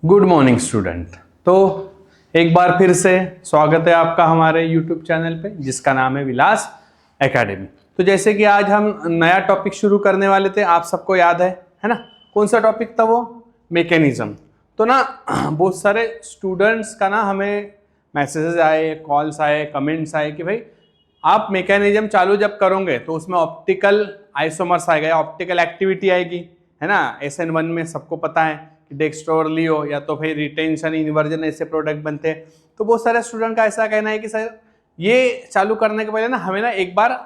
Good morning student. तो एक बार फिर से स्वागत है आपका हमारे यूट्यूब चैनल पे जिसका नाम है विलास एकेडमी। तो जैसे कि आज हम नया टॉपिक शुरू करने वाले थे, आप सबको याद है ना? कौन सा टॉपिक था वो? मैकेनिज्म। तो ना बहुत सारे स्टूडेंट्स का ना हमें मैसेजेस आए, कॉल्स आए, कमेंट्स आए कि भाई आप मैकेनिज्म चालू जब करोगे तो उसमें ऑप्टिकल आइसोमर्स आएगा, ऑप्टिकल एक्टिविटी आएगी, है ना? SN1 में सबको पता है कि डेक्स्ट्रो लियो या तो फिर रिटेंशन इन्वर्जन ऐसे प्रोडक्ट बनते हैं। तो बहुत सारे स्टूडेंट का ऐसा कहना है कि सर ये चालू करने के पहले ना हमें ना एक बार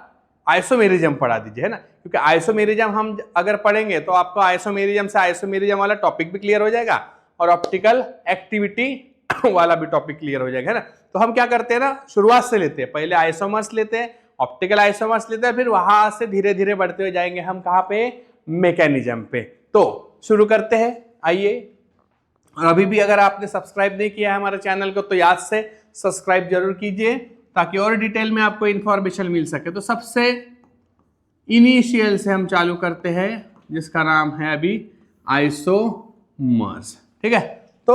आइसोमेरिज्म पढ़ा दीजिए, है ना? क्योंकि आइसोमेरिज्म हम अगर पढ़ेंगे तो आपको आइसोमेरिज्म से आइसोमेरिज्म वाला टॉपिक भी क्लियर हो जाएगा और ऑप्टिकल एक्टिविटी वाला भी टॉपिक क्लियर हो जाएगा, है ना? तो हम क्या करते हैं ना, शुरुआत से लेते हैं, पहले आइसोमर्स लेते हैं, ऑप्टिकल आइसोमर्स लेते हैं, फिर वहां से धीरे धीरे बढ़ते हुए जाएंगे हम कहाँ पे? मैकेनिज्म पे। तो शुरू करते हैं, आइए। और अभी भी अगर आपने सब्सक्राइब नहीं किया है हमारे चैनल को तो याद से सब्सक्राइब जरूर कीजिए ताकि और डिटेल में आपको इंफॉर्मेशन मिल सके। तो सबसे इनिशियल से हम चालू करते हैं जिसका नाम है अभी आइसोमर्स, ठीक है? तो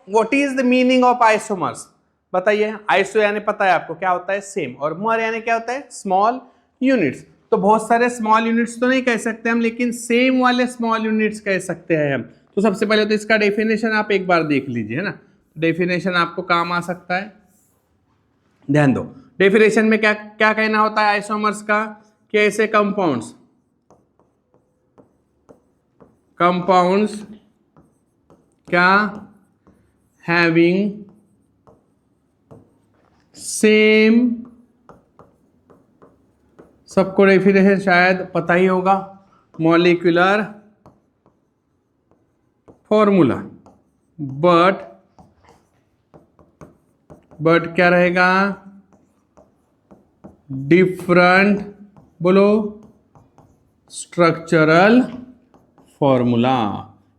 what is the meaning of isomers बताइए। आइसो यानी पता है आपको क्या होता है? सेम। और मर यानी क्या होता है? Small units. तो बहुत सारे स्मॉल यूनिट्स तो नहीं कह सकते हम, लेकिन सेम वाले स्मॉल यूनिट्स कह सकते हैं हम। तो सबसे पहले तो इसका डेफिनेशन आप एक बार देख लीजिए, है ना? डेफिनेशन आपको काम आ सकता है, ध्यान दो। डेफिनेशन में क्या क्या कहना होता है आइसोमर्स का? कि ऐसे कंपाउंड्स क्या हैविंग सेम, सबको डेफिनेशन शायद पता ही होगा, मॉलिक्यूलर फॉर्मूला, बट क्या रहेगा? डिफरेंट, बोलो, स्ट्रक्चरल फॉर्मूला।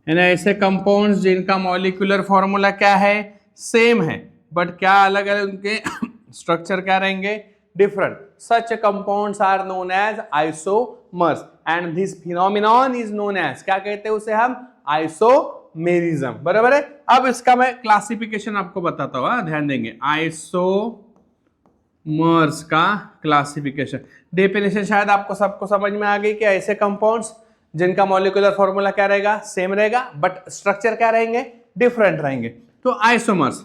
यानी ऐसे कंपाउंड्स जिनका मॉलिक्यूलर फॉर्मूला क्या है? सेम है, बट क्या अलग अलग उनके स्ट्रक्चर क्या रहेंगे? Different. Such compounds are known as isomers and this phenomenon is known as, क्या कहते हैं उसे हम? आइसोमेरिज्म। बराबर है। अब इसका मैं क्लासिफिकेशन आपको बताता हूं, ध्यान देंगे। आइसोमर्स का क्लासिफिकेशन, डेफिनेशन शायद आपको सबको समझ में आ गई कि ऐसे कंपाउंड्स जिनका मॉलिक्यूलर फॉर्मूला क्या रहेगा? सेम रहेगा, बट स्ट्रक्चर क्या रहेंगे? डिफरेंट रहेंगे। तो आइसोमर्स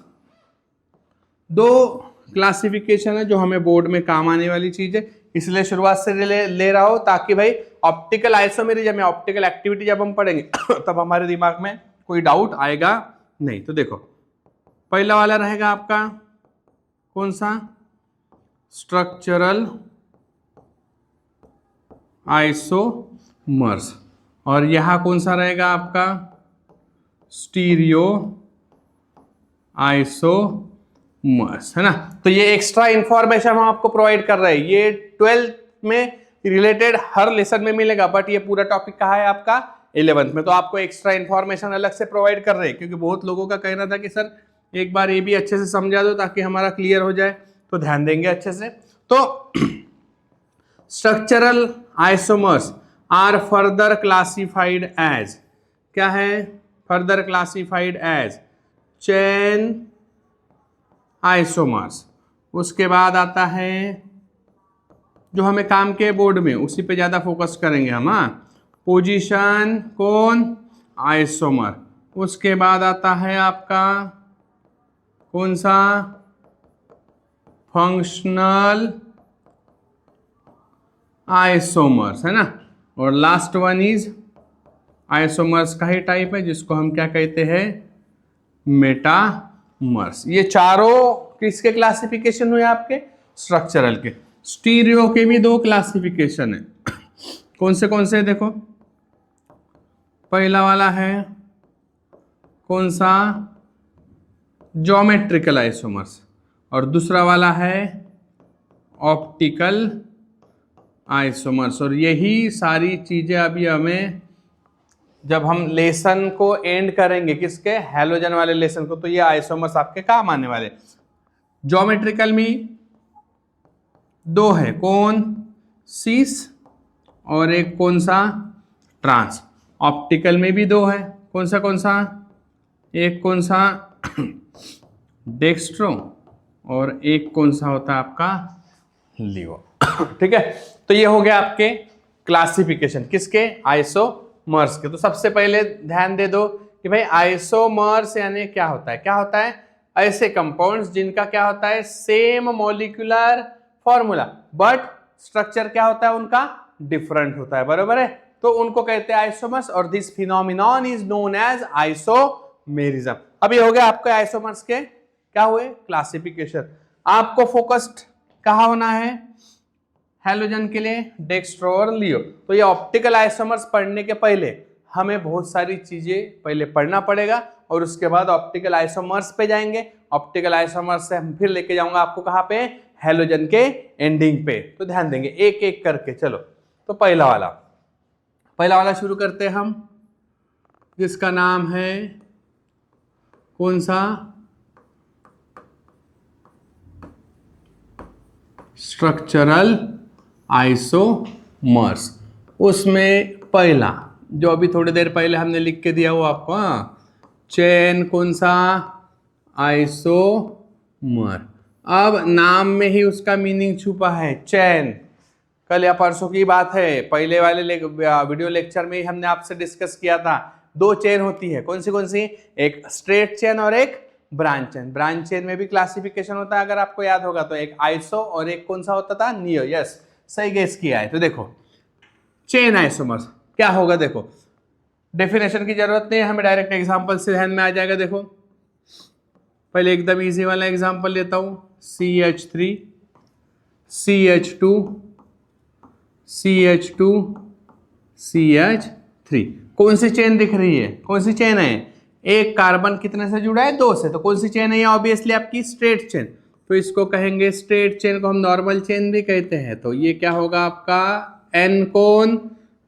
दो क्लासिफिकेशन है जो हमें बोर्ड में काम आने वाली चीज है, इसलिए शुरुआत से ले रहा हूं ताकि भाई ऑप्टिकल आइसोमेरिज्म या ऑप्टिकल एक्टिविटी जब हम पढ़ेंगे तब हमारे दिमाग में कोई डाउट आएगा नहीं। तो देखो, पहला वाला रहेगा आपका कौन सा? Structural isomers. और यहां कौन सा रहेगा आपका? स्टीरियो आइसोमर्स, है ना? तो ये एक्स्ट्रा इंफॉर्मेशन हम आपको प्रोवाइड कर रहे हैं, ये 12th में रिलेटेड हर लेसन में मिलेगा, बट ये पूरा टॉपिक कहाँ है आपका? 11th में। तो आपको एक्स्ट्रा इंफॉर्मेशन अलग से प्रोवाइड कर रहे हैं क्योंकि बहुत लोगों का कहना था कि सर एक बार ये भी अच्छे से समझा दो ताकि हमारा क्लियर हो जाए। तो ध्यान देंगे अच्छे से। तो structural isomers are further classified as, क्या है? Further classified as chain isomers. उसके बाद आता है जो हमें काम के बोर्ड में, उसी पे ज्यादा फोकस करेंगे हम, पोजीशन कौन? आइसोमर। उसके बाद आता है आपका कौन सा? फंक्शनल आइसोमर्स, है ना? और लास्ट वन इज आइसोमर्स का ही टाइप है जिसको हम क्या कहते हैं? मेटामर्स। ये चारों किसके क्लासिफिकेशन हुए आपके? स्ट्रक्चरल के। स्टीरियो के भी दो क्लासिफिकेशन है। कौन से देखो, पहला वाला है कौन सा? Geometrical isomers. और दूसरा वाला है ऑप्टिकल आइसोमर्स। और यही सारी चीजें अभी हमें जब हम लेसन को एंड करेंगे, किसके? हैलोजन वाले लेसन को, तो ये आइसोमर्स आपके काम आने वाले। ज्योमेट्रिकल में दो है, कौन? सीस और एक कौन सा? ट्रांस। ऑप्टिकल में भी दो है, कौन सा? एक कौन सा डेक्स्ट्रो और एक कौन सा होता है आपका लियो। ठीक है, तो ये हो गया आपके क्लासिफिकेशन किसके, आइसोमर्स के। तो सबसे पहले ध्यान दे दो कि भाई आइसोमर्स यानी क्या होता है, क्या होता है, ऐसे कंपाउंड्स जिनका क्या होता है same molecular formula but structure क्या होता है उनका डिफरेंट होता है, बरोबर है, तो उनको कहते हैं आइसोमर्स और this phenomenon is known as isomerism. अब ये हो गया आपके आइसोमर्स के क्या हुए क्लासिफिकेशन। आपको फोकस्ड कहाँ होना है, हैलोजन के लिए डेक्स्ट्रो और लियो। तो ये ऑप्टिकल आइसोमर्स पढ़ने के पहले हमें बहुत सारी चीजें पहले पढ़ना पड़ेगा और उसके बाद ऑप्टिकल आइसोमर्स पे जाएंगे। ऑप्टिकल आइसोमर्स से हम फिर लेके जाऊंगा आपको कहाँ पे, हैलोजन के एंडिंग पे। तो ध्यान देंगे एक एक करके। चलो तो पहला वाला शुरू करते हैं हम, जिसका नाम है कौन सा, स्ट्रक्चरल आइसोमर्स। उसमें पहला जो अभी थोड़ी देर पहले हमने लिख के दिया वो आपको, चेन कौन सा, आइसोमर। अब नाम में ही उसका मीनिंग छुपा है, चेन। कल या परसों की बात है, पहले वाले वीडियो लेक्चर में ही हमने आपसे डिस्कस किया था, दो चेन होती है, कौन सी, एक स्ट्रेट चेन और एक ब्रांच चेन। ब्रांच चेन में भी क्लासिफिकेशन होता है, अगर आपको याद होगा तो एक आइसो और एक कौन सा होता था, नियो। यस, सही गेस किया है। तो देखो चेन आइसोमर्स क्या होगा, देखो डेफिनेशन की जरूरत नहीं है, हमें डायरेक्ट एग्जांपल से ध्यान में आ जाएगा। देखो पहले एकदम इजी वाला एग्जांपल लेता हूं, CH3 CH2 CH2 CH3। कौन सी चेन दिख रही है, कौन सी चेन है, एक कार्बन कितने से जुड़ा है, 2 से, तो कौन सी चेन है ये, ऑब्वियसली आपकी स्ट्रेट चेन। तो इसको कहेंगे स्ट्रेट चेन को हम नॉर्मल चेन भी कहते हैं। तो ये क्या होगा आपका एन कौन,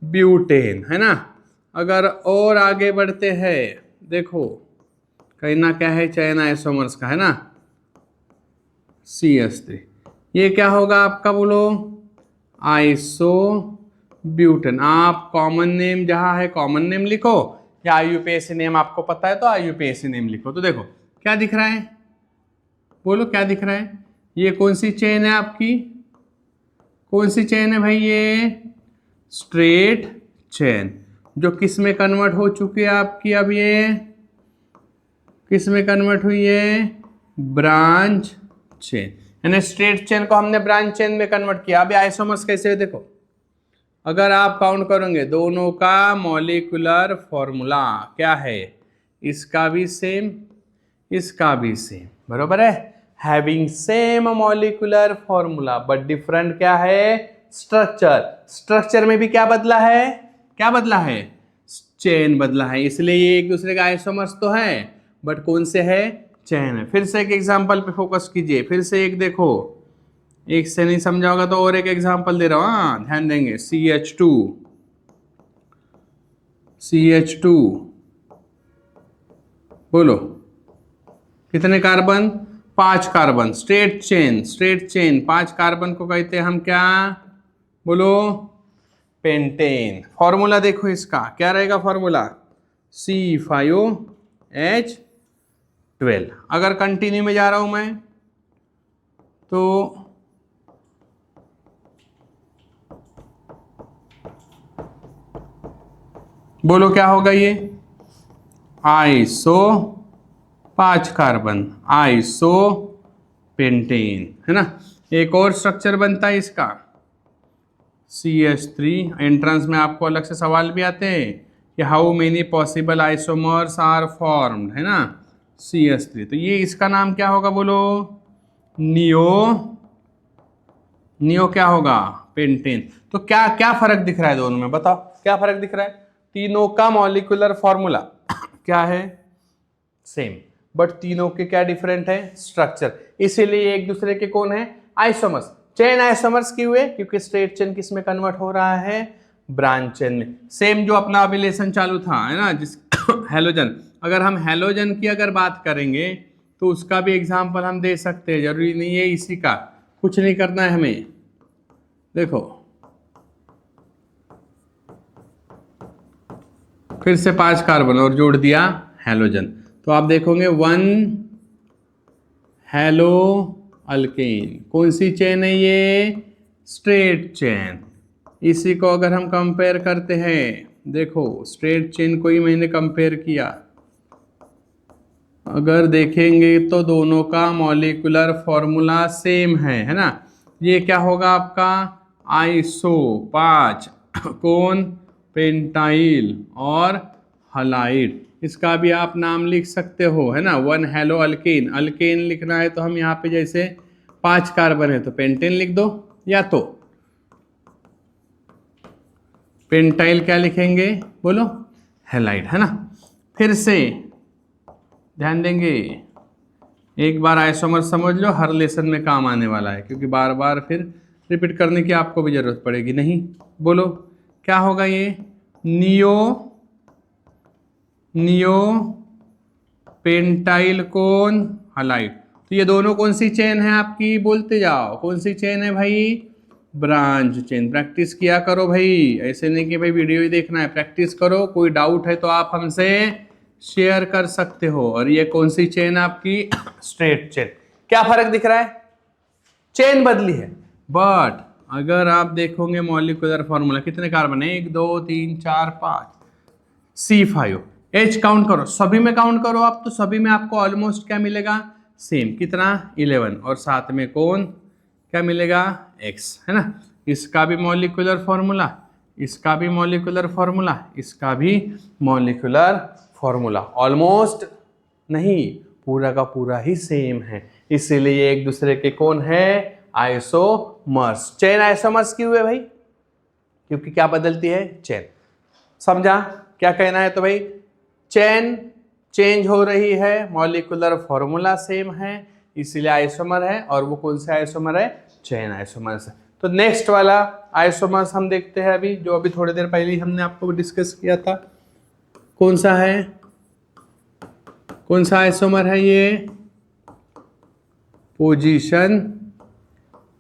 ब्यूटेन, है ना। अगर और आगे बढ़ते हैं, देखो कहीं ना क्या है, चेन आइसोमर्स का है ना, CH3। ये क्या होगा आपका, बोलो आइसो ब्यूटेन। आप कॉमन नेम जहां है कॉमन नेम लिखो, या IUPAC नेम आपको पता है तो IUPAC नेम लिखो। तो देखो क्या दिख रहा है, बोलो क्या दिख रहा है, ये कौन सी चेन है आपकी, कौन सी चेन है भाई, ये स्ट्रेट चेन, जो किस में कन्वर्ट हो चुकी है आपकी, अब ये किस में कन्वर्ट हुई है, ब्रांच चेन। यानी स्ट्रेट चेन को हमने ब्रांच चेन में कन्वर्ट किया। अभी आइसोमर्स कैसे है, देखो अगर आप काउंट करोगे दोनों का मॉलिक्यूलर फॉर्मूला क्या है, इसका भी सेम इसका भी सेम, बरोबर है, having same molecular formula but different क्या है, स्ट्रक्चर। स्ट्रक्चर में भी क्या बदला है, क्या बदला है, चेन बदला है। इसलिए ये एक दूसरे का आइसोमर्स तो है बट कौन से है, चेन है। फिर से एक एग्जांपल पे फोकस कीजिए, फिर से एक देखो, एक से नहीं समझा होगा तो और एक एग्जांपल दे रहा हूं, हाँ ध्यान देंगे, CH2 बोलो कितने carbon, 5 carbon, straight chain 5 carbon को कहते हैं हम क्या, बोलो पेंटेन। फॉर्मूला देखो इसका क्या रहेगा, फॉर्मूला C5H12। अगर कंटिन्यू में जा रहा हूं मैं तो बोलो क्या होगा, ये आइसो 5 कार्बन, आइसो पेंटेन, है ना। एक और स्ट्रक्चर बनता है इसका CH3। एंट्रेंस में आपको अलग से सवाल भी आते हैं कि how many possible isomers are formed, है ना, CH3। तो ये इसका नाम क्या होगा, बोलो नियो क्या होगा, पेंटेन। तो क्या क्या फर्क दिख रहा है दोनों में, बताओ क्या फर्क दिख रहा है। तीनों का मॉलिक्यूलर फॉर्मूला क्या है, सेम, बट तीनों के क्या डिफरेंट है, स्ट्रक्चर। इसीलिए एक दूसरे के कौन है, आइसोमर्स। चेन आइसोमर्स क्यों हुए, क्योंकि स्ट्रेट चेन किस में कन्वर्ट हो रहा है, ब्रांच चेन में। सेम जो अपना अभी लेसन चालू था, है ना, जिस हैलोजन, अगर हम हैलोजन की अगर बात करेंगे तो उसका भी एग्जाम्पल हम दे सकते हैं, जरूरी नहीं है इसी का, कुछ नहीं करना है हमें। देखो फिर से 5 कार्बन और जोड़ दिया हैलोजन, तो आप देखोगे 1 हेलो अल्केन। कौन सी चेन है ये? Straight chain. इसी को अगर हम कंपेयर करते हैं, देखो स्ट्रेट चेन को ही मैंने कंपेयर किया, अगर देखेंगे तो दोनों का मॉलिक्यूलर फॉर्मूला सेम है ना। ये क्या होगा आपका? आइसो 5 कौन? पेंटाइल और हलाइड। इसका भी आप नाम लिख सकते हो, है ना। 1 हेलो अल्केन, अल्केन लिखना है तो हम यहाँ पे जैसे 5 कार्बन है तो पेंटेन लिख दो, या तो पेंटाइल क्या लिखेंगे बोलो? हैलाइड, है ना। फिर से ध्यान देंगे, एक बार आइसोमर समझ लो, हर लेसन में काम आने वाला है, क्योंकि बार बार फिर रिपीट करने की आपको भी जरूरत पड़ेगी नहीं। बोलो क्या होगा ये? नियो पेंटाइल कौन? हलाइड। तो ये दोनों कौन सी चेन है आपकी? बोलते जाओ, कौन सी चेन है भाई? Branch chain. प्रैक्टिस किया करो भाई, ऐसे नहीं कि भाई वीडियो ही देखना है, प्रैक्टिस करो। कोई डाउट है तो आप हमसे शेयर कर सकते हो। और ये कौन सी चेन आपकी? Straight chain. क्या फर्क दिख रहा है? चेन बदली है, बट अगर आप देखोगे मॉलिक्यूलर फॉर्मूला, कितने कार्बन है? 1 2 3 4 5, C5। H काउंट करो, सभी में काउंट करो आप, तो सभी में आपको ऑलमोस्ट क्या मिलेगा? सेम। कितना? 11। और साथ में कौन क्या मिलेगा? X, है ना। इसका भी मॉलिक्यूलर फॉर्मूला, इसका भी मॉलिक्यूलर फॉर्मूला, इसका भी मॉलिक्यूलर फॉर्मूला, ऑलमोस्ट नहीं, पूरा का पूरा ही सेम है। इसीलिए ये एक दूसरे के कौन है? आइसोमर्स। चेन आइसोमर्स क्यों है भाई? क्योंकि क्या बदलती है? चेन। समझा क्या कहना है? तो भाई चेन चेंज हो रही है, मॉलिक्यूलर फॉर्मूला सेम है, इसीलिए आइसोमर है। और वो कौन सा आइसोमर है? चेन आइसोमर्स है। तो नेक्स्ट वाला आइसोमर्स हम देखते हैं अभी, जो अभी थोड़ी देर पहले हमने आपको डिस्कस किया था। कौन सा है? कौन सा आइसोमर है ये? पोजीशन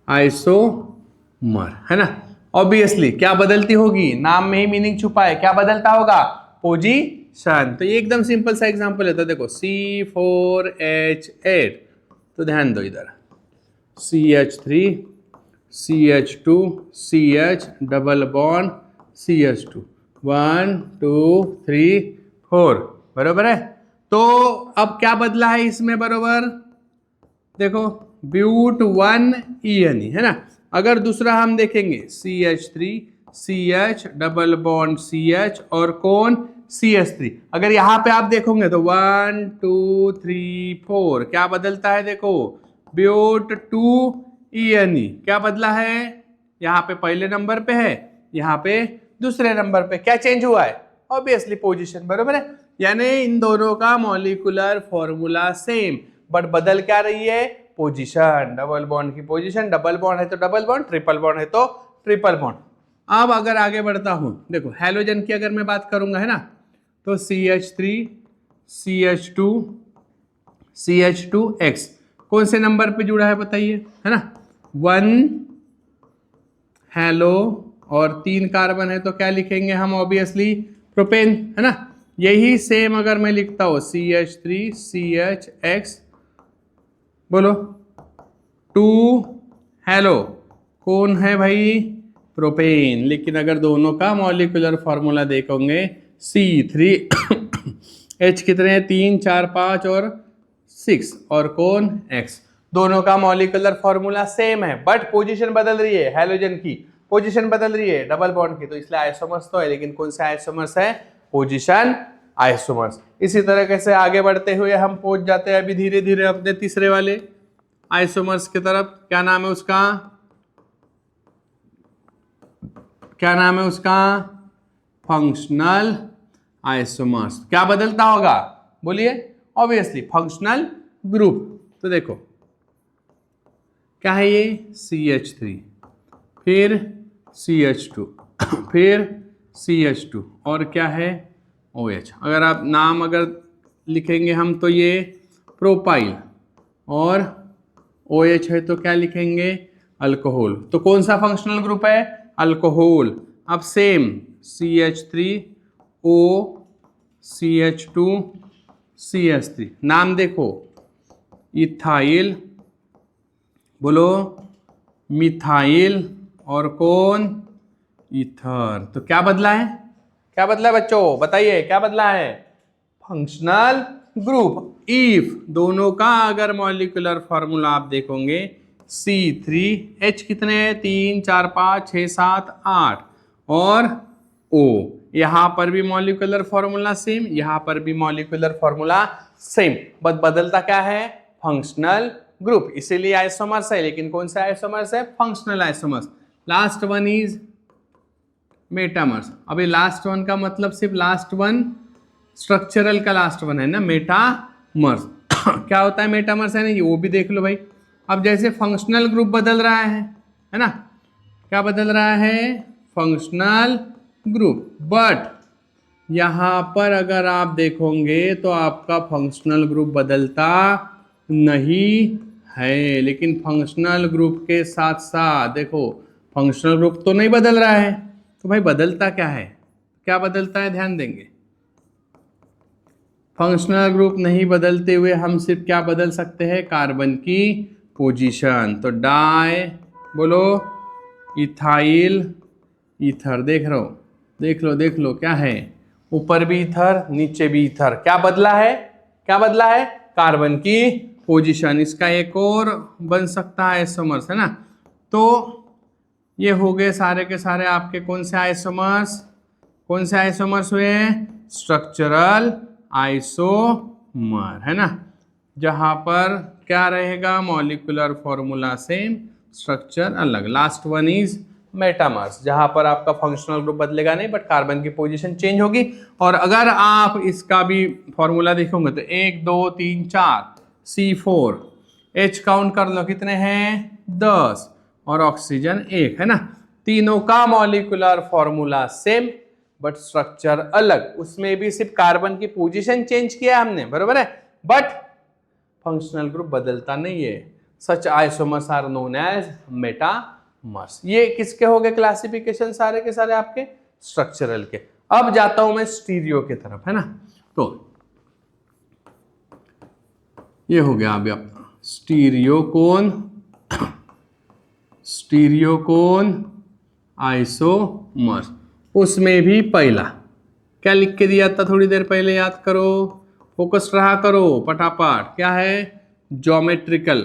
आइसोमर, है ना। ऑब्वियसली क्या बदलती होगी? नाम में ही मीनिंग छुपा है। क्या बदलता होगा? पोजीशन। तो ये एकदम सिंपल सा एग्जांपल है। तो देखो C4H8, तो ध्यान दो इधर, CH3 CH2 CH double bond CH2, 1 2 3 4, बरोबर है। तो अब क्या बदला है इसमें? बरोबर देखो, ब्यूट 1 है ना। अगर दूसरा हम देखेंगे CH3 CH double bond CH और कौन? CH3। अगर यहां पे आप देखोगे तो 1 2 3 4 क्या बदलता है? देखो ब्यूट 2 क्या बदला है? यहाँ पे पहले नंबर पे है, यहाँ पे दूसरे नंबर पे। क्या चेंज हुआ है? ऑब्वियसली पोजीशन, बरोबर है। यानी इन दोनों का मॉलिक्यूलर फॉर्मूला सेम, बट बदल क्या रही है? पोजीशन। डबल बॉन्ड की पोजीशन, डबल बॉन्ड है तो डबल बॉन्ड, ट्रिपल बॉन्ड है तो ट्रिपल बॉन्ड। अब अगर आगे बढ़ता हूं, देखो हैलोजन की अगर मैं बात करूंगा, है ना, तो CH3 CH2 CH2X कौन से नंबर पे जुड़ा है बताइए, है ना। 1 हेलो और 3 कार्बन है तो क्या लिखेंगे हम? ऑब्वियसली प्रोपेन, है ना। यही सेम अगर मैं लिखता हूं CH3 CHX, बोलो 2 हेलो, कौन है भाई? प्रोपेन। लेकिन अगर दोनों का मॉलिक्यूलर फॉर्मूला देखोगे, C3H कितने हैं? 3 4 5 और 6, और कौन? X। दोनों का मॉलिक्यूलर फॉर्मूला सेम है, बट पोजीशन बदल रही है। हैलोजन की पोजीशन बदल रही है डबल बॉन्ड की, तो इसलिए आइसोमर्स तो है, लेकिन कौन सा आइसोमर्स है? Position isomers. इसी तरह से आगे बढ़ते हुए हम पहुंच जाते हैं अभी धीरे धीरे अपने तीसरे वाले आइसोमर्स की तरफ। क्या नाम है उसका? क्या नाम है उसका? Functional isomers. क्या बदलता होगा? बोलिए। Obviously functional group. तो देखो क्या है ये? CH3, फिर CH2, फिर CH2, और क्या है? OH। अगर आप नाम अगर लिखेंगे हम तो ये प्रोपाइल, और OH है तो क्या लिखेंगे? अल्कोहल। तो कौन सा फंक्शनल ग्रुप है? अल्कोहल। अब सेम CH3O CH2 CH3। नाम देखो, इथाइल, बोलो मिथाइल, और कौन, ईथर। तो क्या बदला है, क्या बदला है बच्चों, बताइए क्या बदला है, फंक्शनल ग्रुप। इफ दोनों का अगर मॉलिक्यूलर फॉर्मूला आप देखोगे C3H कितने हैं, 3 4 5 6 7 8, और O, यहां पर भी मॉलिक्यूलर फॉर्मूला सेम, यहां पर भी मॉलिक्यूलर फॉर्मूला सेम, बस बदलता क्या है, फंक्शनल ग्रुप। इसीलिए आइसोमर्स है, लेकिन कौन सा आइसोमर्स है, functional isomers. Last one is metamers. अभी लास्ट वन का मतलब सिर्फ लास्ट वन स्ट्रक्चरल का लास्ट वन है ना, मेटामर्स। क्या होता है मेटामर्स है ना, ये वो भी देख लो भाई। अब जैसे फंक्शनल ग्रुप बदल रहा है ना, क्या बदल रहा है, फंक्शनल ग्रुप। बट यहां पर अगर आप देखोगे तो आपका फंक्शनल ग्रुप बदलता नहीं है, लेकिन फंक्शनल ग्रुप के साथ साथ देखो फंक्शनल ग्रुप तो नहीं बदल रहा है, तो भाई बदलता क्या है, क्या बदलता है, ध्यान देंगे। फंक्शनल ग्रुप नहीं बदलते हुए हम सिर्फ क्या बदल सकते हैं, कार्बन की पोजीशन। तो डाई, बोलो इथाइल ईथर, देख रहे हो, देख लो क्या है, ऊपर भी ईथर नीचे भी ईथर। क्या बदला है, क्या बदला है, कार्बन की पोजीशन। इसका एक और बन सकता है आइसोमर्स, है ना। तो ये हो गए सारे के सारे आपके कौन से आइसोमर्स, कौन से आइसोमर्स हुए, स्ट्रक्चरल आइसोमर, है ना, जहां पर क्या रहेगा, मॉलिक्यूलर फॉर्मूला सेम, स्ट्रक्चर अलग। लास्ट वन इज मेटामर्स, जहां पर आपका फंक्शनल ग्रुप बदलेगा नहीं, बट कार्बन की पोजीशन चेंज होगी। और अगर आप इसका भी फॉर्मूला देखोगे तो 1 2 3 4 C4, H काउंट कर लो कितने हैं, 10, और ऑक्सीजन 1, है ना। तीनों का molecular formula same but structure अलग, उसमें भी सिर्फ कार्बन की पोजीशन चेंज किया हमने, बरोबर है, बट फंक्शनल ग्रुप बदलता नहीं है। Such isomers are known as metamers. ये किसके हो गए क्लासिफिकेशन, सारे के सारे आपके स्ट्रक्चरल के। अब जाता हूं मैं स्टीरियो की तरफ, है ना। तो ये हो गया अभी अपना स्टीरियो कोन आइसोमर्स। उसमें भी पहला क्या लिख के दिया था थोड़ी देर पहले, याद करो, फोकस रहा करो फटाफट, क्या है, ज्योमेट्रिकल।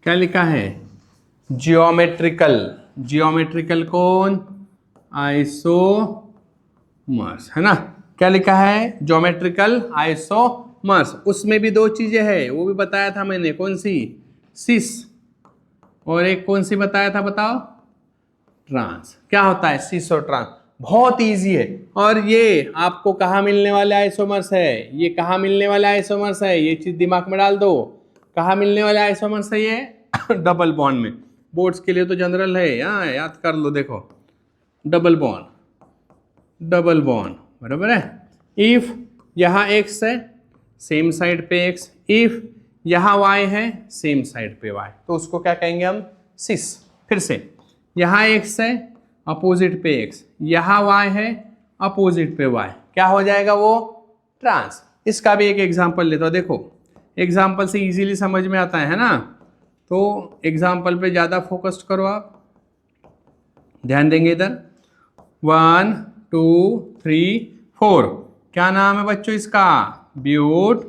क्या लिखा है, ज्योमेट्रिकल, ज्योमेट्रिकल कौन, आइसोमर्स, है ना। क्या लिखा है, ज्योमेट्रिकल आइसोमर्स। उसमें भी दो चीजें हैं, वो भी बताया था मैंने, कौन सी, सिस, और एक कौन सी बताया था, बताओ, ट्रांस। क्या होता है सिस और ट्रांस, बहुत इजी है। और ये आपको कहाँ मिलने वाले आइसोमर्स है, ये कहाँ मिलने वाले आइसोमर्स है, ये चीज दिमाग में डाल दो, कहाँ मिलने वाले आइसोमर्स है ये, डबल बॉन्ड में। बोर्ड्स के लिए तो जनरल है, यहाँ याद कर लो, देखो डबल बॉन्ड, डबल बॉन्ड, बराबर है। इफ यहाँ x है, सेम साइड पे x, इफ यहाँ y है, सेम साइड पे y, तो उसको क्या कहेंगे हम, सिस। फिर से यहाँ x है, अपोजिट पे x, यहाँ y है, अपोजिट पे y, क्या हो जाएगा वो, ट्रांस। इसका भी एक एग्जांपल लेता हूं, देखो एग्जांपल से इजीली समझ में आता है ना, तो एग्जांपल पे ज्यादा फोकस्ड करो आप, ध्यान देंगे इधर। 1 2 3 4, क्या नाम है बच्चों इसका, ब्यूट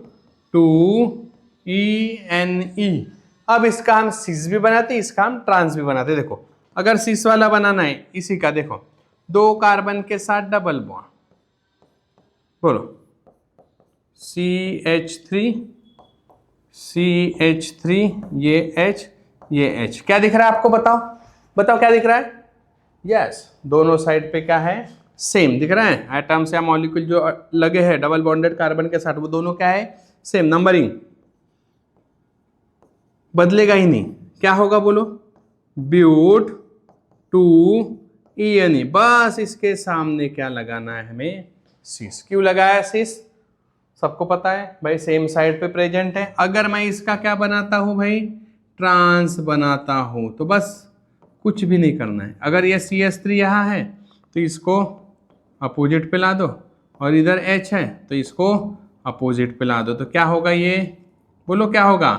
2ENE। अब इसका हम सिस भी बनाते, इसका हम ट्रांस भी बनाते। देखो अगर सिस वाला बनाना है, इसी का देखो, 2 कार्बन के साथ डबल बॉन्ड, बोलो CH3, ये H, ये H, क्या दिख रहा है आपको, बताओ बताओ क्या दिख रहा है, यस, दोनों साइड पे क्या है, सेम दिख रहा है। एटम्स या मॉलिक्यूल जो लगे हैं डबल बॉन्डेड कार्बन के साथ, वो दोनों क्या है, सेम। नंबरिंग बदलेगा ही नहीं, क्या होगा बोलो, ब्यूट 2ENE। बस इसके सामने क्या लगाना है हमें, सिस। क्यों लगाया सिस, सबको पता है भाई, सेम साइड पे प्रेजेंट है। अगर मैं इसका क्या बनाता हूं भाई, ट्रांस बनाता हूं, तो बस कुछ भी नहीं करना है। अगर ये CH3 यहाँ है तो इसको अपोजिट पे ला दो, और इधर H है तो इसको अपोजिट पे ला दो, तो क्या होगा ये, बोलो क्या होगा,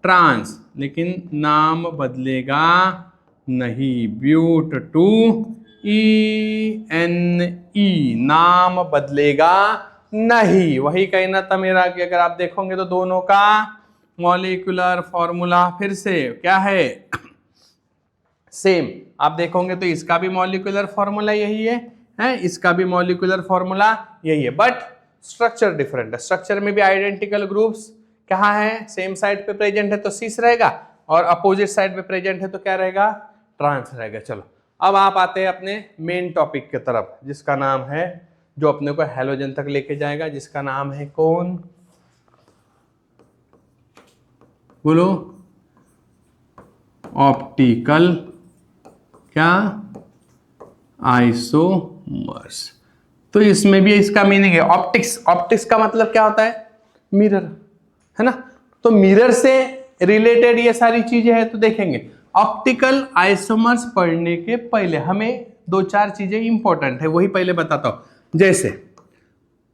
ट्रांस, लेकिन नाम बदलेगा नहीं, ब्यूट टू ENE, नाम बदलेगा नहीं। वही कहना था मेरा कि अगर आप देखोगे तो दोनों का मॉलिक्यूलर फॉर्मूला फिर से क्या है, सेम। आप देखोगे तो इसका भी मॉलिक्यूलर फॉर्मूला यही है, इसका भी मॉलिक्यूलर फॉर्मूला यही है, बट स्ट्रक्चर डिफरेंट है। स्ट्रक्चर में भी आइडेंटिकल ग्रुप्स कहाँ है, सेम साइड पे प्रेजेंट है तो सिस रहेगा, और अपोजिट साइड पे प्रेजेंट है तो क्या रहेगा, ट्रांस रहेगा। चलो अब आप आते हैं अपने मेन टॉपिक की तरफ, जिसका नाम है, जो अपने को हैलोजन तक लेके जाएगा, जिसका नाम है कौन, बोलो, ऑप्टिकल क्या, आइसोमर्स। तो इसमें भी इसका मीनिंग है ऑप्टिक्स। ऑप्टिक्स का मतलब क्या होता है, मिरर, है ना। तो मिरर से रिलेटेड ये सारी चीजें हैं। तो देखेंगे ऑप्टिकल आइसोमर्स पढ़ने के पहले हमें दो चार चीजें इंपॉर्टेंट है, वही पहले बताता हूं। जैसे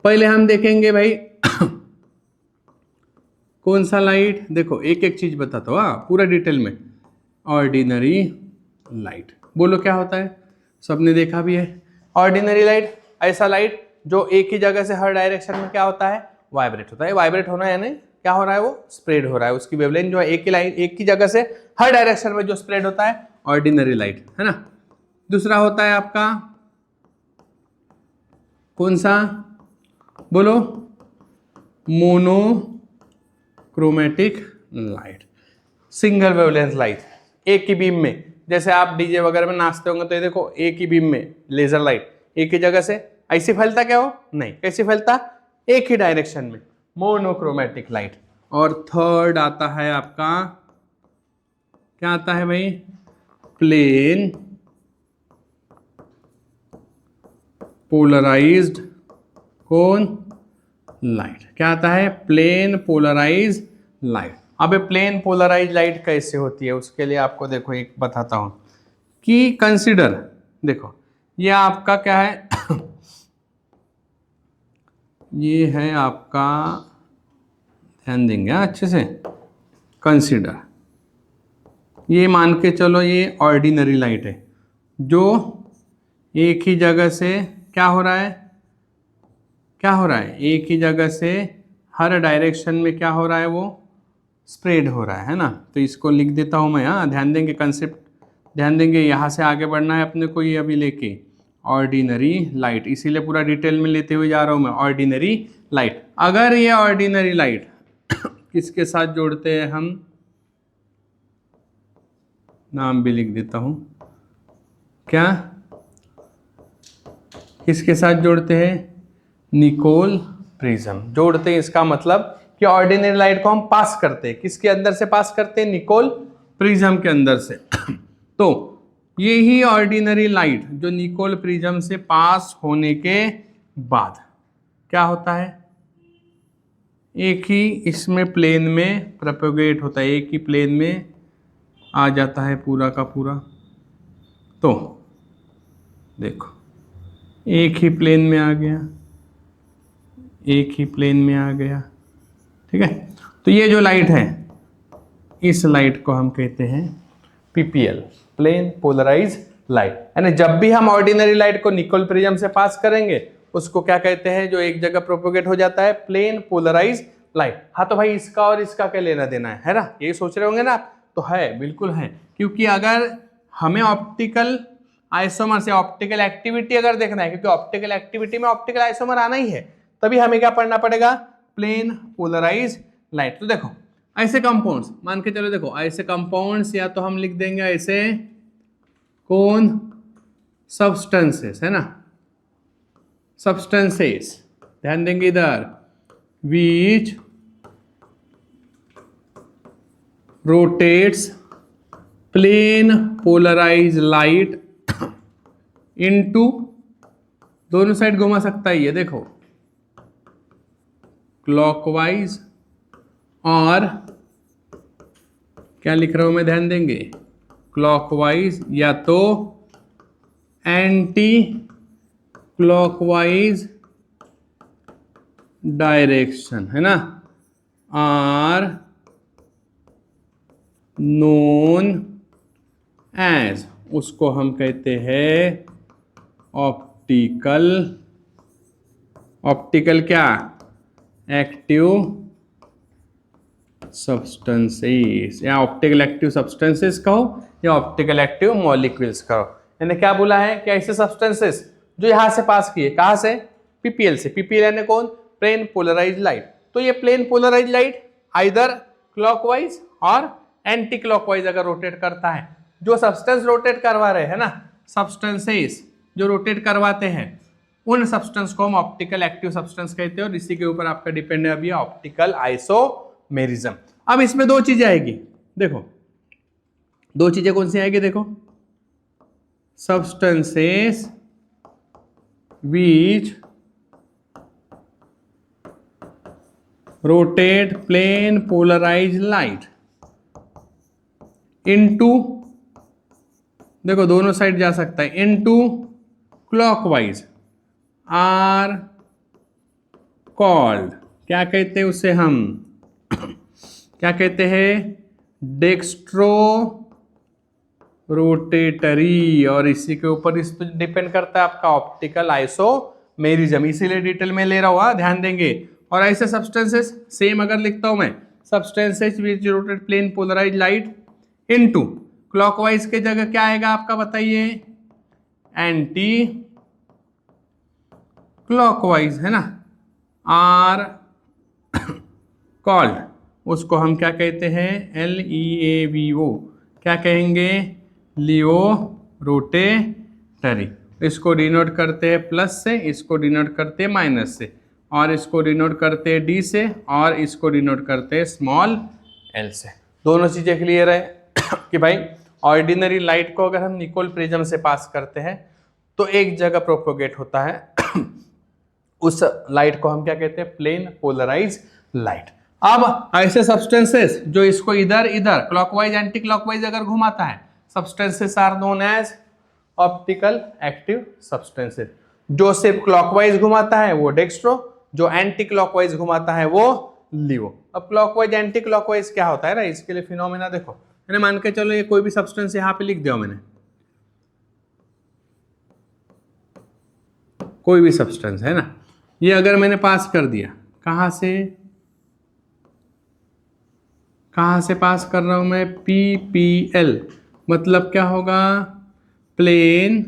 पहले हम देखेंगे भाई कौन सा लाइट, देखो एक एक चीज बताता हूँ पूरा डिटेल में। ऑर्डिनरी लाइट, बोलो क्या होता है, सबने देखा भी है। ऑर्डिनरी लाइट, ऐसा लाइट जो एक ही जगह से हर डायरेक्शन में क्या होता है, वाइब्रेट होता है। वाइब्रेट होना यानी क्या हो रहा है, वो स्प्रेड हो रहा है, उसकी वेवलेंथ जो है एक ही लाइन, एक ही जगह से हर डायरेक्शन में जो स्प्रेड होता है, ऑर्डिनरी लाइट, है ना। दूसरा होता है आपका कौन सा, बोलो, monochromatic light, single wavelength light, एक ही बीम में। जैसे आप डीजे वगैरह में नाचते होंगे तो ये देखो एक ही बीम में लेजर लाइट एक ही जगह से, ऐसे फैलता क्या हो, नहीं, कैसे फैलता, एक ही डायरेक्शन में, मोनोक्रोमेटिक लाइट। और थर्ड आता है आपका, क्या आता है भाई, प्लेन पोलराइज्ड कौन, लाइट। क्या आता है, प्लेन पोलराइज्ड लाइट। अब प्लेन पोलराइज्ड लाइट कैसे होती है, उसके लिए आपको देखो एक बताता हूं कि कंसीडर, देखो ये आपका क्या है ये है आपका, ध्यान देंगे अच्छे से, कंसीडर, ये मान के चलो ये ऑर्डिनरी लाइट है, जो एक ही जगह से क्या हो रहा है, क्या हो रहा है, एक ही जगह से हर डायरेक्शन में क्या हो रहा है, वो स्प्रेड हो रहा है ना। तो इसको लिख देता हूं मैं, हाँ ध्यान देंगे, कंसेप्ट ध्यान देंगे, यहाँ से आगे बढ़ना है अपने को, ये अभी लेके ऑर्डिनरी लाइट, इसीलिए पूरा डिटेल में लेते हुए जा रहा हूं मैं। ऑर्डिनरी लाइट, अगर ये ऑर्डिनरी लाइट किसके साथ जोड़ते हैं हम, नाम भी लिख देता हूं, क्या किसके साथ जोड़ते हैं, निकोल प्रिज्म जोड़ते हैं। इसका मतलब कि ऑर्डिनरी लाइट को हम पास करते हैं, किसके अंदर से पास करते हैं, निकोल प्रिज्म के अंदर से। तो ये ही ऑर्डिनरी लाइट जो निकोल प्रिज्म से पास होने के बाद क्या होता है, एक ही इसमें प्लेन में प्रोपेगेट होता है, एक ही प्लेन में आ जाता है पूरा का पूरा। तो देखो एक ही प्लेन में आ गया, एक ही प्लेन में आ गया, ठीक है। तो ये जो लाइट है, इस लाइट को हम कहते हैं पीपीएल, प्लेन पोलराइज लाइट। यानी जब भी हम ऑर्डिनरी लाइट को निकोल प्रिज्म से पास करेंगे उसको क्या कहते हैं, जो एक जगह प्रोपोगेट हो जाता है, प्लेन पोलराइज लाइट। हाँ तो भाई इसका और इसका क्या लेना देना है ना, यही सोच रहे होंगे ना आप। तो है, बिल्कुल है, क्योंकि अगर हमें ऑप्टिकल आइसोमर से ऑप्टिकल एक्टिविटी अगर देखना है, क्योंकि ऑप्टिकल एक्टिविटी में ऑप्टिकल आइसोमर आना ही है, तभी हमें क्या पढ़ना पड़ेगा, प्लेन पोलराइज लाइट। तो देखो ऐसे कंपाउंड्स मान के चलो, देखो ऐसे कंपाउंड्स या तो हम लिख देंगे ऐसे कौन, सब्सटेंसेस, है ना, सब्सटेंसेस, ध्यान देंगे इधर, which rotates plane polarise light into, दोनों साइड घुमा सकता है ये, देखो क्लॉकवाइज, और क्या लिख रहा हूं मैं, ध्यान देंगे, क्लॉकवाइज या तो एंटी क्लॉकवाइज डायरेक्शन, है ना, आर नोन एज, उसको हम कहते हैं ऑप्टिकल, ऑप्टिकल क्या, एक्टिव सब्सटेंसेस, या ऑप्टिकल एक्टिव सब्सटेंसेस कहो या ऑप्टिकल एक्टिव मॉलिक्यूल्स कहो। यानी क्या बोला है कि ऐसे सब्सटेंसेस जो यहां से पास किए, कहां से, पीपीएल से। पीपीएल यानी कौन, प्लेन पोलराइज लाइट। तो ये plane polarise light either clockwise और एंटी क्लॉकवाइज अगर रोटेट करता है, जो सब्सटेंस रोटेट करवा रहे हैं ना, सब्सटेंसेस जो रोटेट करवाते हैं, उन सब्सटेंस को हम ऑप्टिकल एक्टिव सब्सटेंस कहते हैं। और इसी के ऊपर आपका डिपेंड है अभी ऑप्टिकल आइसोमेरिज्म। अब इसमें दो चीजें आएगी, देखो दो चीजें कौन सी आएगी, देखो, substances which rotate plane polarized light into, देखो दोनों साइड जा सकता है, into clockwise are called, क्या कहते हैं उसे हम, क्या कहते हैं, डेक्स्ट्रो रोटेटरी। और इसी के ऊपर इस पर डिपेंड करता है आपका ऑप्टिकल आइसोमेरिज्म, इसीलिए डिटेल में ले रहा हुआ, ध्यान देंगे। और ऐसे सब्सटेंसेस सेम अगर लिखता हूं मैं, substances which rotate plane polarise light into, clockwise के जगह क्या आएगा आपका बताइए, एंटी क्लॉकवाइज, है ना, आर कॉल्ड, उसको हम क्या कहते हैं, LEAVO, क्या कहेंगे, लियो रोटेटरी। इसको डिनोट करते हैं प्लस से, इसको डिनोट करते हैं माइनस से, और इसको डिनोट करते हैं D से, और इसको डिनोट करते हैं स्मॉल l से। दोनों चीजें क्लियर है कि भाई ऑर्डिनरी लाइट को अगर हम निकोल प्रिज्म से पास करते हैं तो एक जगह प्रोपोगेट होता है उस लाइट को हम क्या कहते हैं, प्लेन पोलराइज लाइट। अब ऐसे सब्सटेंसेस जो इसको इधर इधर क्लॉकवाइज एंटी क्लॉकवाइज अगर घुमाता है, substances are known as optical active substances. जो सिर्फ क्लॉकवाइज घुमाता है वो डेक्स्ट्रो, जो एंटी क्लॉकवाइज घुमाता है वो लिवो। अब क्लॉकवाइज एंटी क्लॉकवाइज क्या होता है ना, इसके लिए फिनोमेना देखो, मैंने मान के चलो ये कोई भी सब्सटेंस यहां पे लिख दिया मैंने, कोई भी सब्सटेंस है ना, ये अगर मैंने पास कर दिया, कहां से पास कर रहा हूं मैं, PPL, मतलब क्या होगा, प्लेन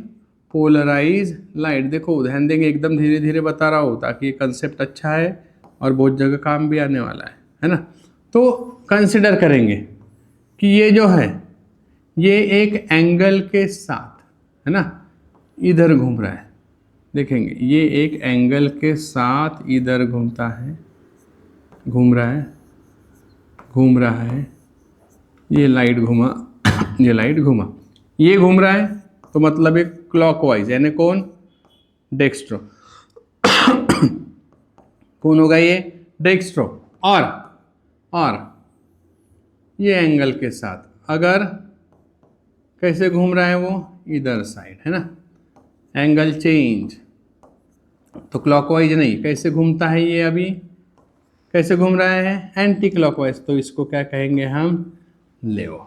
पोलराइज लाइट। देखो ध्यान देंगे, एकदम धीरे धीरे बता रहा हूँ ताकि ये कंसेप्ट अच्छा है और बहुत जगह काम भी आने वाला है ना। तो कंसिडर करेंगे कि ये जो है ये एक एंगल के साथ, है ना, इधर घूम रहा है, देखेंगे ये एक एंगल के साथ इधर घूमता है, घूम रहा है, ये लाइट घूमा, ये लाइट घूमा, ये घूम रहा है, तो मतलब एक क्लॉकवाइज, यानी कौन, डेक्स्ट्रो कौन होगा ये, डेक्स्ट्रो। और ये एंगल के साथ अगर कैसे घूम रहा है वो, इधर साइड, है ना, एंगल चेंज, तो क्लॉकवाइज नहीं, कैसे घूमता है ये, अभी कैसे घूम रहा है, एंटी क्लॉकवाइज, तो इसको क्या कहेंगे हम, लेवो,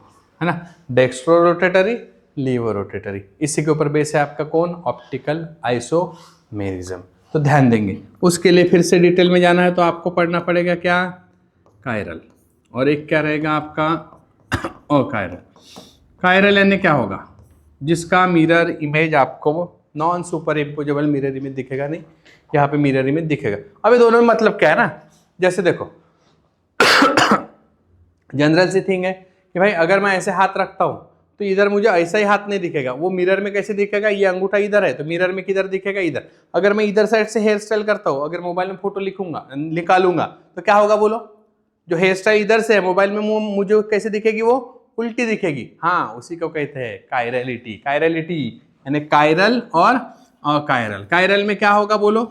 है ना, डेक्स्ट्रो रोटेटरी, लीवो रोटेटरी। इसी के ऊपर बेस है आपका कौन, ऑप्टिकल आइसोमेरिज्म। तो ध्यान देंगे, उसके लिए फिर से डिटेल में जाना है तो आपको पढ़ना पड़ेगा क्या, कायरल, और एक क्या रहेगा आपका अकायरल। कायरल यानी क्या होगा, जिसका मिरर इमेज आपको non super imposable mirror image दिखेगा, नहीं यहाँ पे मिरर इमेज दिखेगा। अभी दोनों में मतलब क्या है ना, जैसे देखो जनरल सी थिंग है कि भाई अगर मैं ऐसे हाथ रखता हूं तो इधर मुझे ऐसा ही हाथ नहीं दिखेगा, वो मिरर में कैसे दिखेगा, ये अंगूठा इधर है तो मिरर में किधर दिखेगा, इधर। अगर मैं इधर साइड से हेयर स्टाइल करता हूँ, अगर मोबाइल में फोटो निकालूंगा तो क्या होगा बोलो, जो हेयर स्टाइल इधर से है मोबाइल में मुझे कैसे दिखेगी, वो उल्टी दिखेगी। हाँ, उसी को कहते हैं कायरलिटी। कायरलिटी यानी कायरल और अकायरल। कायरल में क्या होगा बोलो,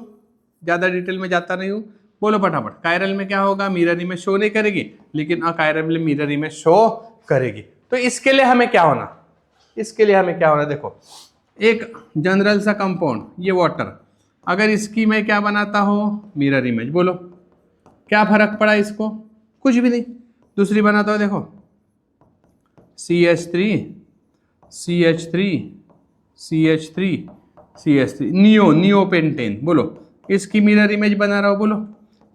ज्यादा डिटेल में जाता नहीं हूँ, बोलो फटाफट। कायरल में क्या होगा, मिरर इमेज शो नहीं करेगी, लेकिन अकायरल में मिरर इमेज शो करेगी। तो इसके लिए हमें क्या होना, देखो एक जनरल सा कंपाउंड, ये वाटर, अगर इसकी मैं क्या बनाता हूँ, मिरर इमेज, बोलो क्या फर्क पड़ा इसको, कुछ भी नहीं। दूसरी बनाता हूँ, देखो CH3 CH3 CH3 CH3 neo pentane, बोलो इसकी मिरर इमेज बना रहा हो, बोलो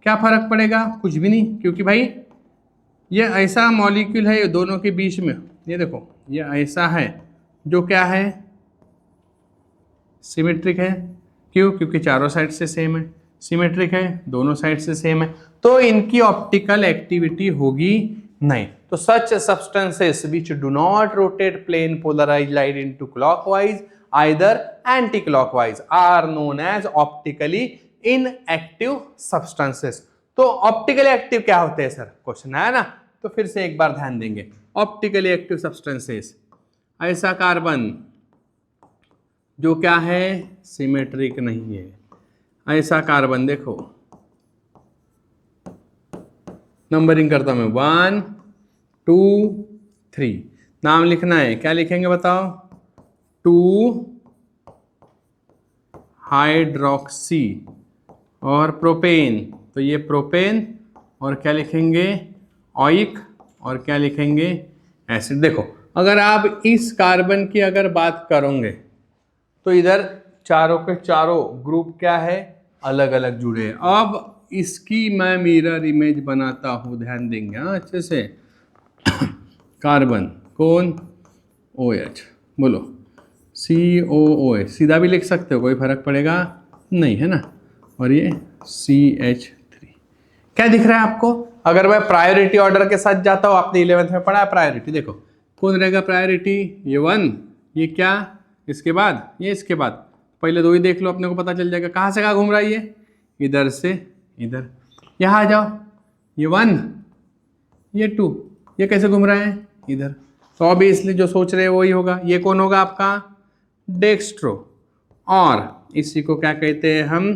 क्या फर्क पड़ेगा, कुछ भी नहीं, क्योंकि भाई ये ऐसा मॉलिक्यूल है ये दोनों के बीच में, ये देखो ये ऐसा है जो क्या है, सिमेट्रिक है। क्यों, क्योंकि चारों साइड से सेम है, सिमेट्रिक है, दोनों साइड से सेम है, तो इनकी ऑप्टिकल एक्टिविटी होगी नहीं। तो such substances which do not rotate plane polarise light into clockwise either anti clockwise are known as optically inactive substances. तो ऑप्टिकली एक्टिव क्या होते हैं सर, क्वेश्चन आया ना, तो फिर से एक बार ध्यान देंगे। ऑप्टिकली एक्टिव सब्सटेंसेस, ऐसा कार्बन जो क्या है, सिमेट्रिक नहीं है, ऐसा कार्बन देखो, नंबरिंग करता हूं मैं 1 2 3, नाम लिखना है, क्या लिखेंगे बताओ, 2 हाइड्रोक्सी और प्रोपेन, तो ये प्रोपेन, और क्या लिखेंगे ऑइक, और क्या लिखेंगे एसिड। देखो अगर आप इस कार्बन की अगर बात करोगे तो इधर चारों के चारों ग्रुप क्या है, अलग अलग जुड़े हैं। अब इसकी मैं मिरर इमेज बनाता हूं, ध्यान देंगे हाँ अच्छे से। कार्बन कौन, OH, बोलो COOH, सीधा भी लिख सकते हो, कोई फर्क पड़ेगा नहीं है ना, और ये CH3। क्या दिख रहा है आपको, अगर मैं प्रायोरिटी ऑर्डर के साथ जाता हूं, आपने 11th में पढ़ा है प्रायोरिटी, देखो कौन रहेगा प्रायोरिटी, ये 1, ये क्या, इसके बाद ये, इसके बाद पहले 2 ही देख लो, अपने को पता चल जाएगा कहाँ से कहाँ घूम रहा है ये, इधर से इधर। यहाँ आ जाओ, ये 1 ये 2, ये कैसे घूम रहा है इधर, तो ऑब्वियसली जो सोच रहे हैं वही होगा। ये कौन होगा आपका डेक्स्ट्रो, और इसी को क्या कहते हैं हम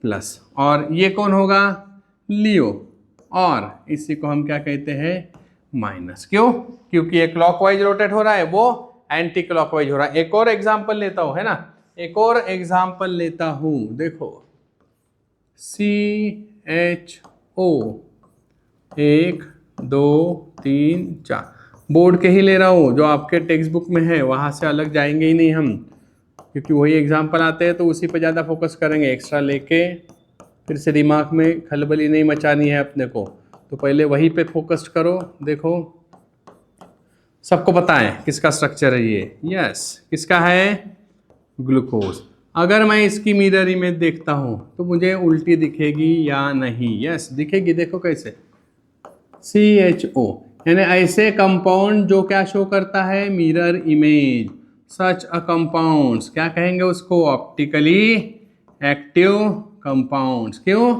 प्लस, और ये कौन होगा लियो, और इसी को हम क्या कहते हैं माइनस। क्यों, क्योंकि ये क्लॉकवाइज रोटेट हो रहा है, वो एंटी क्लॉकवाइज हो रहा है। एक और एग्जांपल लेता हूं, है ना, एक और एग्जांपल लेता हूं, देखो CHO 1 2 3 4, बोर्ड के ही ले रहा हूं, जो आपके टेक्स्ट बुक में है वहां से अलग जाएंगे ही नहीं हम, क्योंकि वही एग्जांपल आते हैं तो उसी पे ज़्यादा फोकस करेंगे। एक्स्ट्रा लेके फिर से दिमाग में खलबली नहीं मचानी है अपने को, तो पहले वही पे फोकस करो। देखो सबको पता है किसका स्ट्रक्चर है ये, यस किसका है, ग्लूकोज। अगर मैं इसकी मिरर इमेज देखता हूं तो मुझे उल्टी दिखेगी या नहीं, यस दिखेगी, देखो कैसे, CHO, यानी ऐसे कंपाउंड जो क्या शो करता है मिरर इमेज, सच अ कंपाउंड्स क्या कहेंगे उसको, ऑप्टिकली एक्टिव कंपाउंड्स। क्यों,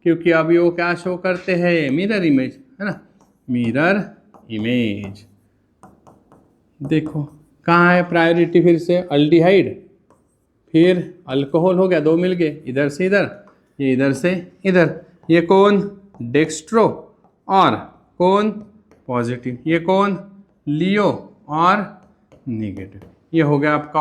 क्योंकि अभी वो क्या शो करते हैं मिरर इमेज, है ना, मिरर इमेज। देखो कहाँ है प्रायोरिटी, फिर से अल्डिहाइड, फिर अल्कोहल हो गया, 2 मिल गए, इधर से इधर, ये इधर से इधर, ये कौन डेक्स्ट्रो, और कौन पॉजिटिव, ये कौन लियो, और नेगेटिव। ये हो गया आपका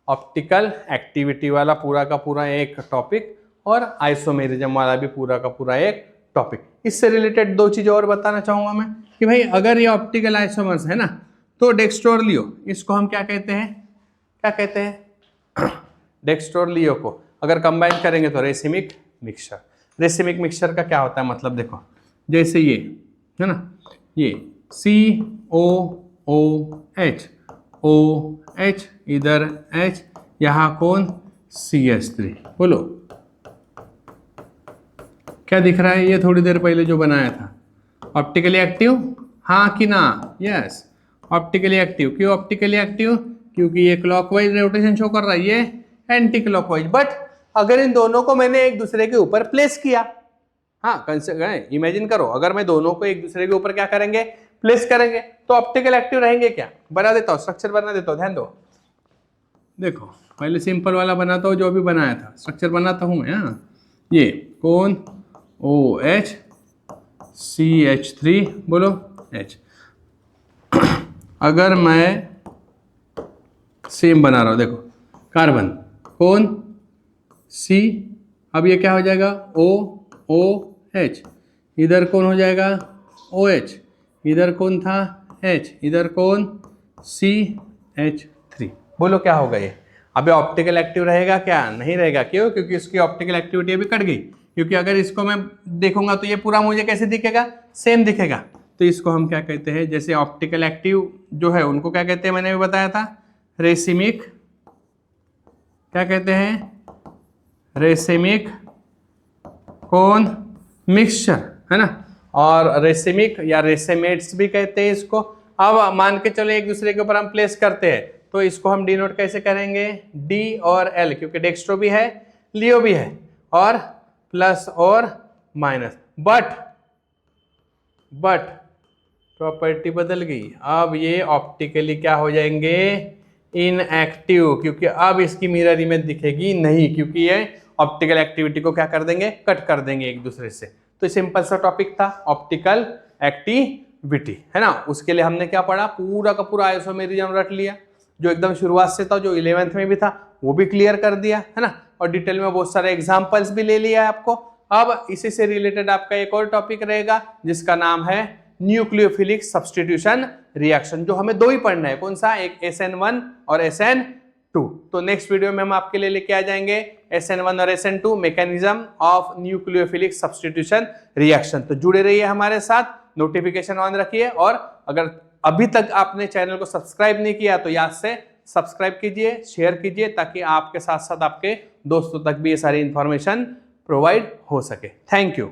ऑप्टिकल एक्टिविटी वाला पूरा का पूरा एक टॉपिक, और आइसोमेरिज्म वाला भी पूरा का पूरा एक टॉपिक। इससे रिलेटेड 2 चीज़ें और बताना चाहूँगा मैं कि भाई अगर ये ऑप्टिकल आइसोमर्स है ना, तो डेक्स्ट्रो और लियो इसको हम क्या कहते हैं, क्या कहते हैं डेक्स्ट्रो और लियो को अगर कंबाइन करेंगे तो रेसिमिक मिक्सचर। रेसिमिक मिक्सचर का क्या होता है मतलब, देखो जैसे ये है ना, ये COOH OH, इधर H, यहाँ कौन CH3, बोलो क्या दिख रहा है, ये थोड़ी देर पहले जो बनाया था, ऑप्टिकली एक्टिव, हाँ कि ना, यस ऑप्टिकली एक्टिव। क्यों ऑप्टिकली एक्टिव, क्योंकि ये क्लॉकवाइज रोटेशन शो कर रहा है, ये एंटी क्लॉकवाइज। बट अगर इन दोनों को मैंने एक दूसरे के ऊपर प्लेस किया, हाँ इमेजिन करो, अगर मैं दोनों को एक दूसरे के ऊपर क्या करेंगे प्लेस करेंगे, तो ऑप्टिकल एक्टिव रहेंगे क्या, बना देता हूँ स्ट्रक्चर बना देता हूँ, ध्यान दो। देखो पहले सिंपल वाला बनाता हूँ जो भी बनाया था, स्ट्रक्चर बनाता हूँ मैं, हाँ ये कौन OH CH3, बोलो H। अगर मैं सेम बना रहा हूँ, देखो कार्बन कौन C, अब ये क्या हो जाएगा OOH, इधर कौन हो जाएगा OH, इधर कौन था H, इधर कौन CH3। बोलो क्या होगा ये? अबे ऑप्टिकल एक्टिव रहेगा क्या? नहीं रहेगा। क्यों? क्योंकि इसकी ऑप्टिकल एक्टिविटी अभी कट गई। क्योंकि अगर इसको मैं देखूंगा तो ये पूरा मुझे कैसे दिखेगा? सेम दिखेगा। तो इसको हम क्या कहते हैं? जैसे ऑप्टिकल एक्टिव जो है उनको क्या कहते हैं? मैंने भी बताया था रेसिमिक, क्या कहते हैं? रेसिमिक कौन मिक्सचर, है ना। और रेसिमिक या रेसेमेट्स भी कहते हैं इसको। अब मान के चलो एक दूसरे के ऊपर हम प्लेस करते हैं तो इसको हम डिनोट कैसे करेंगे? D और L, क्योंकि डेक्स्ट्रो भी है लियो भी है, और प्लस और माइनस। बट प्रॉपर्टी बदल गई। अब ये ऑप्टिकली क्या हो जाएंगे? इनएक्टिव, क्योंकि अब इसकी मिरर इमेज दिखेगी नहीं, क्योंकि ये ऑप्टिकल एक्टिविटी को क्या कर देंगे? कट कर देंगे एक दूसरे से। तो सिंपल सा टॉपिक था ऑप्टिकल एक्टिविटी, है ना। उसके लिए हमने क्या पढ़ा? पूरा का पूरा आइसोमेरिज्म रट लिया, जो एकदम शुरुआत से था, जो 11th में भी था वो भी क्लियर कर दिया, है ना। और डिटेल में बहुत सारे एग्जांपल्स भी ले लिया है आपको। अब इसी से रिलेटेड आपका एक और टॉपिक रहेगा जिसका नाम है न्यूक्लियोफिलिक सब्स्टिट्यूशन रिएक्शन, जो हमें दो ही पढ़ना है। कौन सा? एक SN1 और SN2। तो नेक्स्ट वीडियो में हम आपके लिए लेके आ जाएंगे SN1 और SN2 mechanism of nucleophilic substitution reaction. तो जुड़े रहिए हमारे साथ, नोटिफिकेशन ऑन रखिए, और अगर अभी तक आपने चैनल को सब्सक्राइब नहीं किया तो याद से सब्सक्राइब कीजिए, शेयर कीजिए, ताकि आपके साथ साथ आपके दोस्तों तक भी ये सारी इंफॉर्मेशन प्रोवाइड हो सके। Thank you.